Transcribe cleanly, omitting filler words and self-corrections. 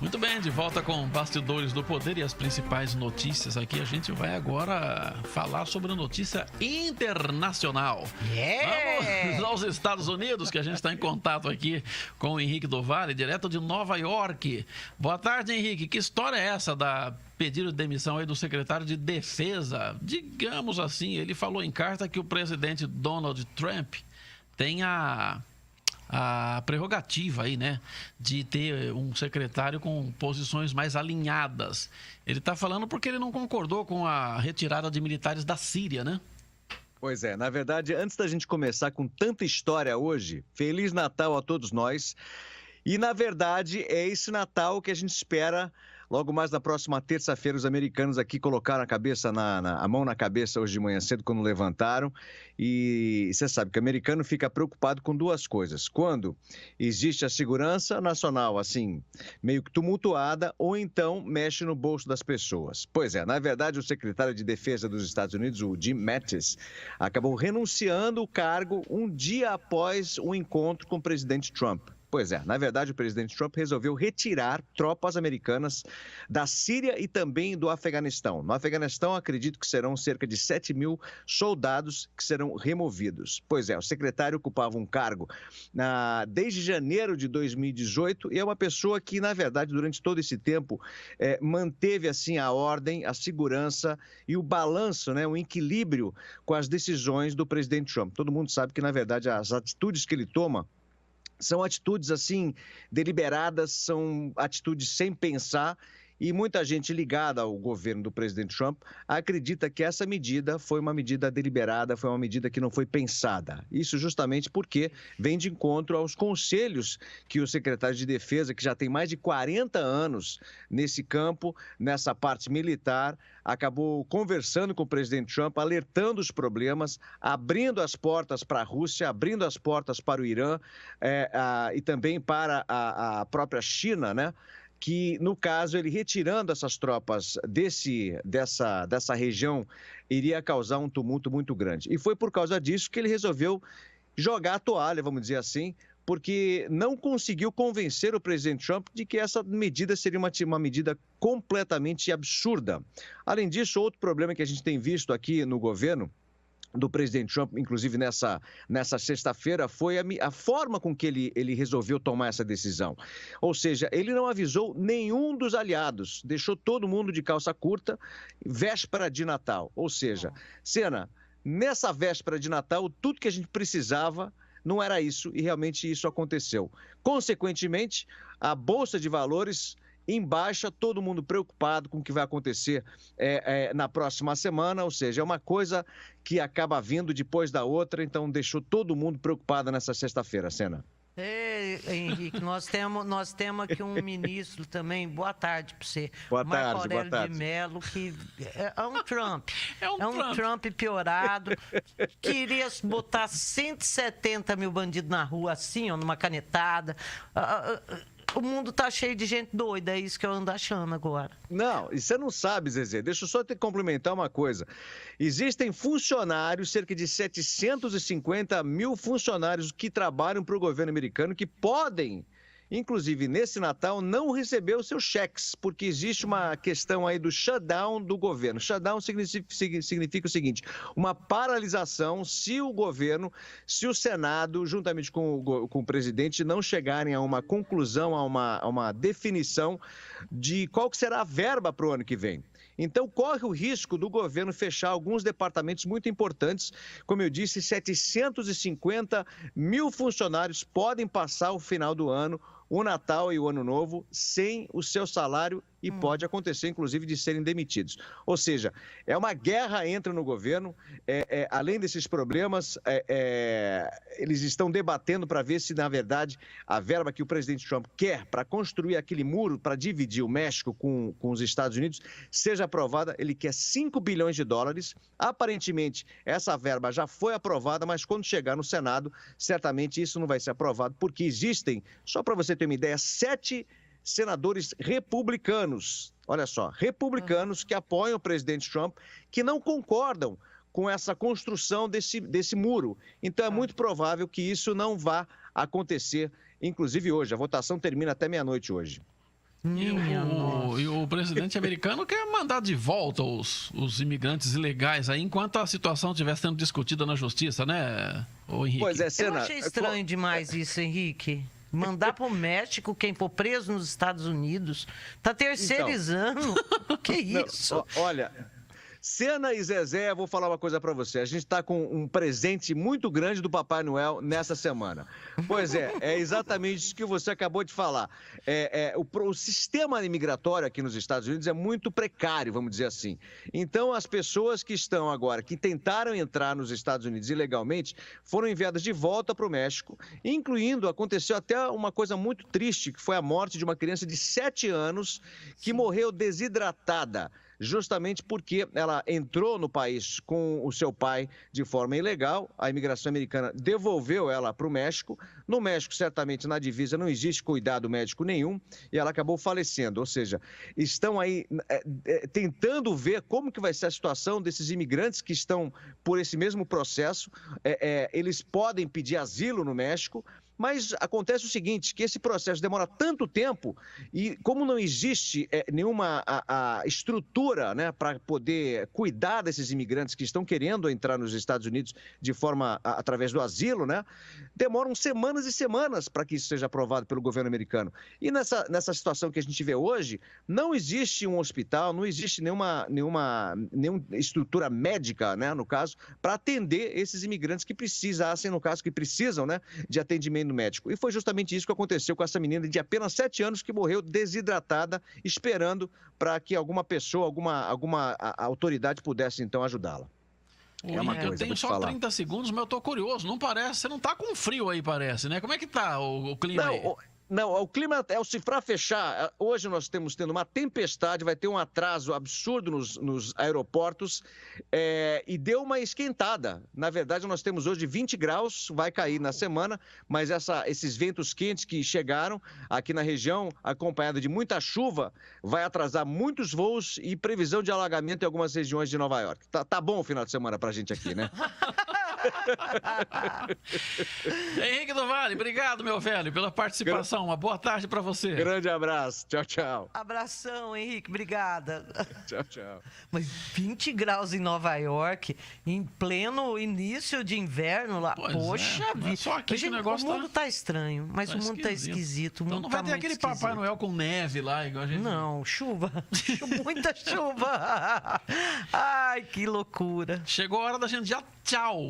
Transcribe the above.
Muito bem, de volta com Bastidores do Poder e as principais notícias aqui. A gente vai agora falar sobre a notícia internacional. Vamos aos Estados Unidos, que a gente está em contato aqui com o Henrique do Vale, direto de Nova York. Boa tarde, Henrique. Que história é essa da pedido de demissão aí do secretário de Defesa? Digamos assim, ele falou em carta que o presidente Donald Trump tem a prerrogativa aí, né, de ter um secretário com posições mais alinhadas. Ele está falando porque ele não concordou com a retirada de militares da Síria, né? Pois é, na verdade, antes da gente começar com tanta história hoje, Feliz Natal a todos nós. E, na verdade, é esse Natal que a gente espera. Logo mais na próxima terça-feira, os americanos aqui colocaram a mão na cabeça hoje de manhã cedo, quando levantaram. E você sabe que o americano fica preocupado com duas coisas. Quando existe a segurança nacional, assim, meio que tumultuada, ou então mexe no bolso das pessoas. Pois é, na verdade, o secretário de Defesa dos Estados Unidos, o Jim Mattis, acabou renunciando o cargo um dia após o encontro com o presidente Trump. Pois é, na verdade, o presidente Trump resolveu retirar tropas americanas da Síria e também do Afeganistão. No Afeganistão, acredito que serão cerca de 7 mil soldados que serão removidos. Pois é, o secretário ocupava um cargo desde janeiro de 2018 e é uma pessoa que, na verdade, durante todo esse tempo, manteve assim a ordem, a segurança e o balanço, né, o equilíbrio com as decisões do presidente Trump. Todo mundo sabe que, na verdade, as atitudes que ele toma são atitudes, assim, deliberadas, são atitudes sem pensar, e muita gente ligada ao governo do presidente Trump acredita que essa medida foi uma medida deliberada, foi uma medida que não foi pensada. Isso justamente porque vem de encontro aos conselhos que o secretário de Defesa, que já tem mais de 40 anos nesse campo, nessa parte militar, acabou conversando com o presidente Trump, alertando os problemas, abrindo as portas para a Rússia, abrindo as portas para o Irã e também para a própria China, né? Que, no caso, ele retirando essas tropas dessa região iria causar um tumulto muito grande. E foi por causa disso que ele resolveu jogar a toalha, vamos dizer assim, porque não conseguiu convencer o presidente Trump de que essa medida seria uma medida completamente absurda. Além disso, outro problema que a gente tem visto aqui no governo do presidente Trump, inclusive nessa sexta-feira, foi a forma com que ele resolveu tomar essa decisão. Ou seja, ele não avisou nenhum dos aliados, deixou todo mundo de calça curta, véspera de Natal. Ou seja, Sena, nessa véspera de Natal, tudo que a gente precisava não era isso, e realmente isso aconteceu. Consequentemente, a Bolsa de Valores em baixa, todo mundo preocupado com o que vai acontecer na próxima semana, ou seja, é uma coisa que acaba vindo depois da outra, então deixou todo mundo preocupado nessa sexta-feira, Sena. Henrique, nós temos aqui um ministro também, boa tarde para você. Boa Marco tarde, Aurélio boa tarde. de Mello, que é um Trump. É um Trump piorado. Queria botar 170 mil bandidos na rua assim, ó, numa canetada. O mundo tá cheio de gente doida, é isso que eu ando achando agora. Não, e você não sabe, Zezé, deixa eu só te complementar uma coisa. Existem funcionários, cerca de 750 mil funcionários que trabalham para o governo americano que podem, inclusive nesse Natal, não receber os seus cheques, porque existe uma questão aí do shutdown do governo. Shutdown significa o seguinte, uma paralisação se o Senado, juntamente com o presidente, não chegarem a uma conclusão, a uma definição de qual que será a verba para o ano que vem. Então, corre o risco do governo fechar alguns departamentos muito importantes. Como eu disse, 750 mil funcionários podem passar o final do ano, o Natal e o Ano Novo, sem o seu salário e pode acontecer, inclusive, de serem demitidos. Ou seja, é uma guerra entra no governo, além desses problemas, eles estão debatendo para ver se, na verdade, a verba que o presidente Trump quer para construir aquele muro para dividir o México com os Estados Unidos seja aprovada. Ele quer 5 bilhões de dólares. Aparentemente, essa verba já foi aprovada, mas quando chegar no Senado, certamente isso não vai ser aprovado, porque existem, só para você ter uma ideia, 7 senadores republicanos, olha só, republicanos que apoiam o presidente Trump, que não concordam com essa construção desse muro. Então é muito provável que isso não vá acontecer, inclusive hoje. A votação termina até meia-noite hoje. E o presidente americano quer mandar de volta os imigrantes ilegais aí, enquanto a situação estiver sendo discutida na justiça, né, Henrique? Pois é, Eu achei estranho demais isso, Henrique. Mandar pro México quem for preso nos Estados Unidos. Tá terceirizando. Que isso? Não, olha, Senna e Zezé, vou falar uma coisa para você. A gente está com um presente muito grande do Papai Noel nessa semana. Pois é exatamente isso que você acabou de falar. O sistema imigratório aqui nos Estados Unidos é muito precário, vamos dizer assim. Então, as pessoas que estão agora, que tentaram entrar nos Estados Unidos ilegalmente, foram enviadas de volta para o México, incluindo, aconteceu até uma coisa muito triste, que foi a morte de uma criança de 7 anos que morreu desidratada, justamente porque ela entrou no país com o seu pai de forma ilegal. A imigração americana devolveu ela para o México. No México, certamente, na divisa, não existe cuidado médico nenhum e ela acabou falecendo. Ou seja, estão aí tentando ver como que vai ser a situação desses imigrantes que estão por esse mesmo processo. Eles podem pedir asilo no México, mas acontece o seguinte, que esse processo demora tanto tempo e como não existe nenhuma estrutura, né, para poder cuidar desses imigrantes que estão querendo entrar nos Estados Unidos de forma através do asilo, né, demoram semanas e semanas para que isso seja aprovado pelo governo americano. E nessa situação que a gente vê hoje, não existe um hospital, não existe nenhuma estrutura médica, né, no caso, para atender esses imigrantes que precisassem, no caso, que precisam, né, de atendimento médico. E foi justamente isso que aconteceu com essa menina de apenas 7 anos que morreu desidratada, esperando para que alguma pessoa, alguma autoridade pudesse então ajudá-la. Eu tenho só 30 segundos, mas eu tô curioso. Não parece, você não tá com frio aí, parece, né? Como é que tá o clima aí? Não, o clima é o cifrar fechar. Hoje nós estamos tendo uma tempestade, vai ter um atraso absurdo nos aeroportos e deu uma esquentada. Na verdade, nós temos hoje 20 graus, vai cair na semana, mas esses ventos quentes que chegaram aqui na região, acompanhado de muita chuva, vai atrasar muitos voos e previsão de alagamento em algumas regiões de Nova York. Tá bom o final de semana pra gente aqui, né? Henrique do Vale, obrigado, meu velho, pela participação. Uma boa tarde para você. Grande abraço. Tchau, tchau. Abração, Henrique. Obrigada. Tchau, tchau. Mas 20 graus em Nova York, em pleno início de inverno lá. Poxa vida. Só aqui que o negócio o mundo tá estranho, mas o mundo tá esquisito. Então não vai ter aquele Papai Noel com neve lá, igual a gente... Não, chuva. Muita chuva. Ai, que loucura. Chegou a hora da gente já tchau.